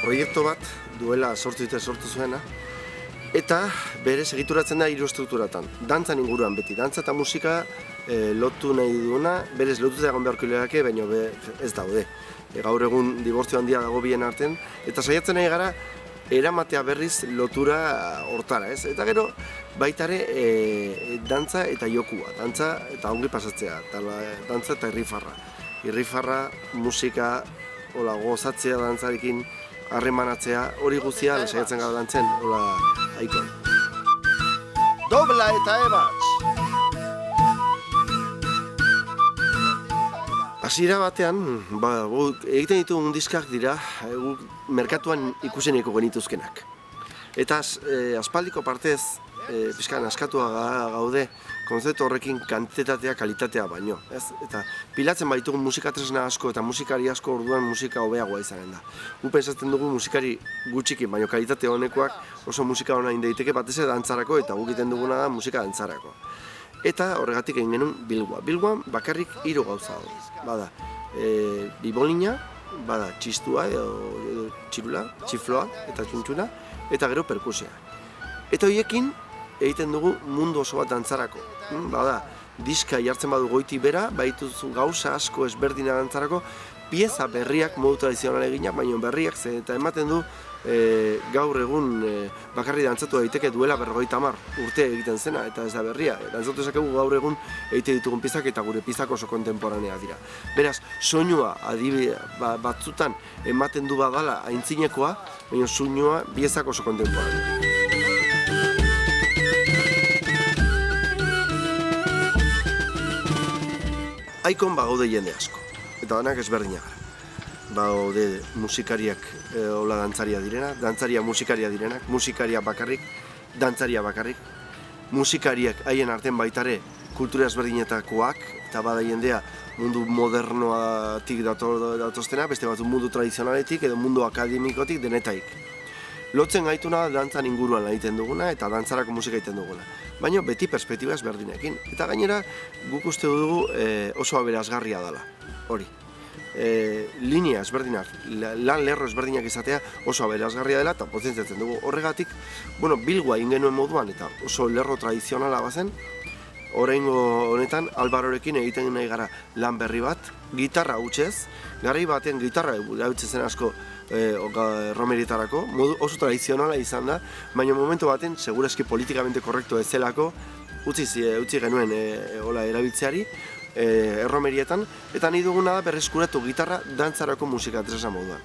proiektu bat duela sortu zuena, eta berez egituratzen da hiru estrukturatan. Dantzan inguruan beti, dantza eta musika lotu nahi duena, berez lotuta egon beharko lirateke, baina ez daude. Gaur egun dibortzio handia dago bien artean, eta saiatzen nahi gara eramatea berriz lotura hortara, ez? Eta gero baitare dantza eta jokua, dantza eta ongi pasatzea, dantza eta irrifarra. Irrifarra, musika, hola, gozatzea dantzarekin, harremanatzea, hori guztia saiatzen gara dantzen, hola, Aikon. Dobla eta ebats! Hasiera batean, egiten ditugun diskak dira, merkatuan ikuseneko genituzkenak. Eta aspaldiko partez, pixkan askatua gaude, kontzeptu horrekin kantitatea, kalitatea baino. Eta pilatzen baitugun musikatresna asko eta musikari asko orduan musika hobeagoa izanen da. Gu pentsatzen dugu musikari gutxikin, baino kalitate honekoak oso musika hona daiteke batez ere dantzarako eta guk egiten duguna da musika dantzarako. Eta horregatik egin genuen bilgua. Bilguan bakarrik 3 gauza hori. Bada, bibolina, bada txistua edo txifloa eta txuntxuna, eta gero perkusia. Eta horiekin egiten dugu mundu oso bat dantzarako. Bada, diska jartzen badu goiti bera, baituzu gauza asko ezberdina dantzarako, pieza berriak modu tradizional eginak, baina berriak eta ematen du gaur egun bakarri dantzatu daiteke duela 50 urte egiten zena, eta ez da berria. Dantzatu esakegu gaur egun egite ditugun piezak eta gure piezak oso kontemporanea dira. Beraz, soinua batzutan ematen du badala aintzinekoa, baina soinua piezak oso kontemporanea. Aikon bagaude jende asko, eta danak ezberdinak gara. Bagaude musikariak hola dantzaria direnak, dantzaria musikaria direnak, musikaria bakarrik, dantzaria bakarrik, musikariak haien artean baitare kultura ezberdinetakoak, eta bada jendea mundu modernoatik datoztena, beste batzu mundu tradizionaletik edo mundu akademikotik denetaik. Lotzen gaituna dantzan inguruan egiten duguna eta dantzarako musika egiten duguna. Baina beti perspektiba ezberdinekin. Eta gainera guk uste dugu oso aberasgarria dela. Hori. Linea ezberdinak, lan lerro ezberdinak izatea oso aberasgarria dela eta potentziatzen dugu. Horregatik, bilgua egin genuen moduan eta oso lerro tradizionala bazen, oraingo honetan Alvarorekin egiten nahi gara lan berri bat, gitarra hutsez, garai batean gitarra erabiltzen zen asko romerietarako, modu oso tradizionala izan da, baina momentu baten, segurazki politikamente korrektu ez zelako, utzi genuen erabiltzeari, erromerietan, eta nahi duguna da berreskuratu gitarra dantzarako musika tresna moduan.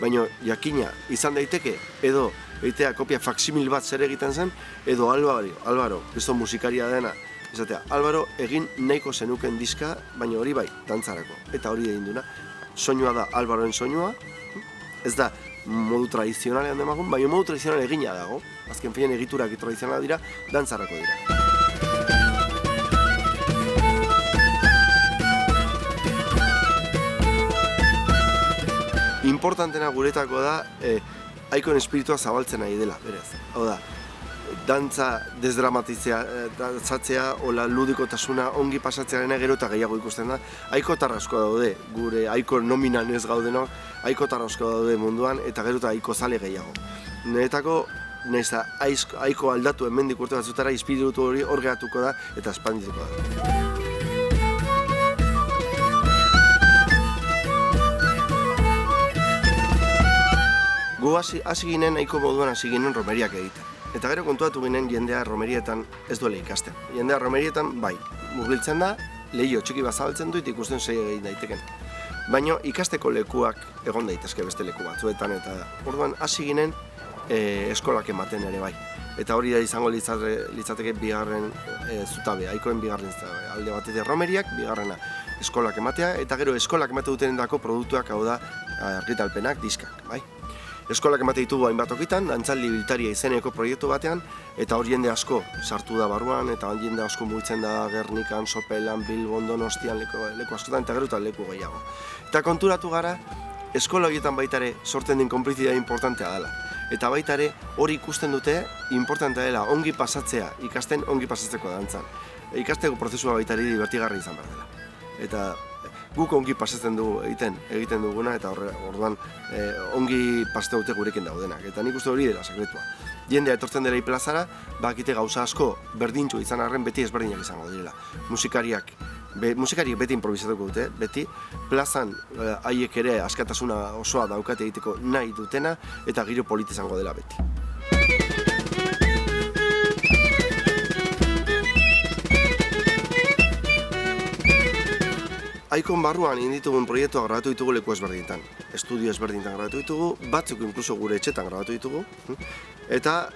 Baina jakina izan daiteke, edo egitea kopia faksimil bat zer egiten zen, edo Alvaro, kriston musikaria dena, esatea, Alvaro egin nahiko zenuken diska, baina hori bai, dantzarako, eta hori egin duna. Soinua da Alvaroen soinua, ez da modu tradizionalean demagun, baina modu tradizional egina dago. Azken finean egiturak tradizionala dira, dantzarako dira. Importantena guretako da, Aikon espiritua zabaltzen nahi dela, berez. Hau da, dantza desdramatizatzatzea, hola ludikotasuna ongi pasatzearen gero eta gehiago ikusten da. Aikotar asko daude, gure aiko nominan ez gaudenok, aikotar asko daude munduan eta gero eta aiko zale gehiago. Niretako, aiko aldatu hemendik urte batzutara, espiritu hori hor geratuko da eta espandituko da. Gu hasi ginen, nahiko moduan hasi ginen romeriak egiten. Eta gero kontuatu ginen jendea romerietan ez duela ikasten. Jendea romerietan bai, murgiltzen da, lehio txiki bat zabaltzen du eta ikusten sei egin daiteken. Baina ikasteko lekuak egon daitezke beste leku batzuetan eta orduan hasi ginen eskolak ematen ere bai. Eta hori da izango litzateke bigarren zutabe, Aikoen bigarren zutabe. Alde batetik romeriak, bigarrena eskolak ematea, eta gero eskolak emate dutenendako produktuak, hau da argitalpenak, diskak, bai. Eskolak emate ditugu hainbat okitan, dantzaldi biltaria izeneko proiektu batean, eta hor jende asko sartu da barruan, eta jende asko mugitzen da Gernikan, Sopelan, Bilbon, Donostian, leku askotan, eta gero eta leku gehiago. Eta konturatu gara, eskola horietan baitare sortzen den konplizitatea importantea dela. Eta baitare hori ikusten dute, importantea dela ongi pasatzea, ikasten ongi pasatzeko dantzan. Ikasteko prozesua baitare divertigarri izan behar dela. Eta guk ongi pasatzen dugu egiten duguna, eta orduan ongi pasatzen dute gurekin daudenak. Eta nik uste hori dela sekretua. Jendea etortzen dela plazara, bakite gauza asko berdintxu izan arren beti ezberdinak izango direla. Musikariak beti improvisatuko dute, beti plazan haiek ere askatasuna osoa daukate egiteko nahi dutena, eta giro politi izango dela beti. Aikon barruan inditugun proiektua grabatu ditugu leku ezberdintan. Estudio ezberdintan grabatu ditugu, batzuk inkluso gure etxetan grabatu ditugu. Eta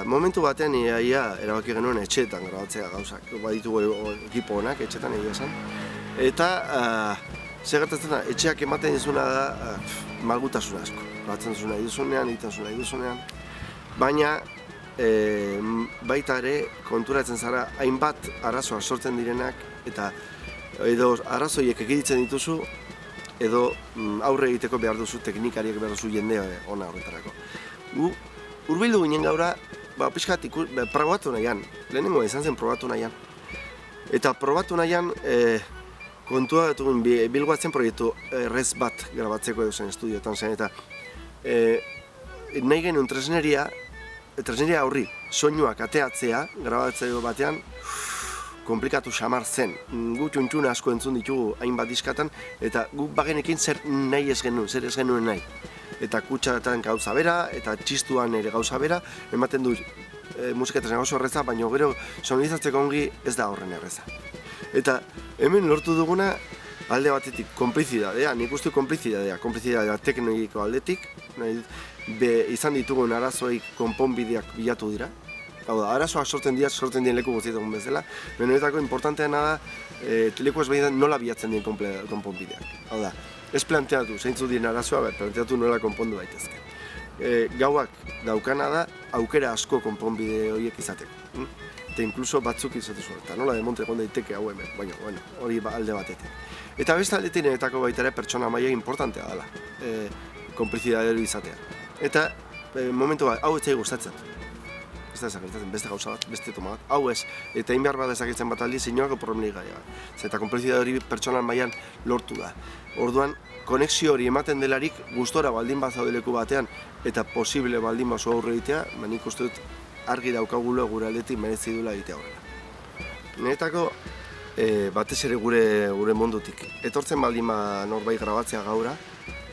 momentu batean iaia erabaki genuen etxetan grabatzea gauzak. Baditugu ekipo honak etxetan egia esan. Eta zer gertatzen da, etxeak ematen dizuna da malgutasuna asko. Grabatzen duzu nahi duzunean, egiten duzu nahi duzunean. Baina baita ere konturatzen zara hainbat arazoa sortzen direnak eta edo arazoiek ekiditzen dituzu, edo aurre egiteko behar duzu teknikariek behar duzu jende ona horretarako. Gu hurbildu ginen gaura, pixkat probatu nahian, lehenengo izan zen probatu nahian. Eta probatu nahian kontua datugun bilguatzen proiektu errez bat grabatzeko edo zen estudioetan zen, eta nahi genuen tresneria horri soinuak ateatzea grabatzeko batean, komplikatu xamar zen. Gu txuntxuna asko entzun ditugu hainbat diskatan, eta gu bagenekin zer nahi ez genuen nahi. Eta kutxatan gauza bera, eta txistuan ere gauza bera, ematen du musiketan oso erreza, baina gero sonorizatzeko ongi ez da horren erreza. Eta hemen lortu duguna alde batetik konplizidadea, nik uste konplizidadea tekniko aldetik, izan ditugun arazoik konponbideak bilatu dira. Hau da, arazoak sortzen dien leku guztietan bezala, benetako importanteena da leku ezberdinetan nola bilatzen dien konponbideak. Hau da, ez planteatu zeintzu dien arazoa, planteatu nola konpondu daitezke. Gauak daukana da aukera asko konponbide horiek izateko. Eta inkluso batzuk izatezu, eta nola demonte egon daiteke hau hemen, baina hori alde batetik. Eta beste aldetik niretako baita ere pertsona maila importantea dela, konplizidade hori izatea. Eta momentu bat, hau ez zaigu gustatzen. Ez da ezagertatzen, beste gauza bat, beste toma bat, hau ez, eta egin behar bat ezagertzen bat aldiz, inoako problemik gai bat. Eta konplizidade hori pertsonan mailan lortu da. Orduan, konexio hori ematen delarik, gustora baldin bat zaudeleku batean, eta posible baldin bazo aurre egitea, nik uste dut argi daukagulo gure aldetik merezi duela egitea horrela. Niretako, batez ere gure mundutik. Etortzen baldin norbait grabatzea gaura,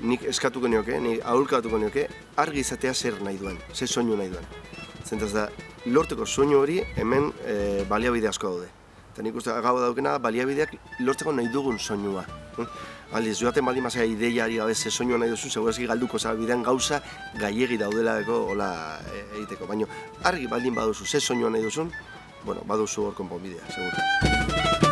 nik eskatuko nioke, nik aholkatuko nioke, argi izatea zer nahi duen, zer soinu nahi duen. Zentaz da, lorteko soinu hori hemen baliabide asko daude. Eta nik uste gau daukena baliabideak lortzeko nahi dugun soinua. Aldiz, joaten baldin mazera ideiari gabe ze soinua nahi duzu, segurazki galduko bidean gauza gailegi daudelako hola egiteko. Baina argi baldin baduzu ze soinua nahi duzun, baduzu hor konponbidea, seguru.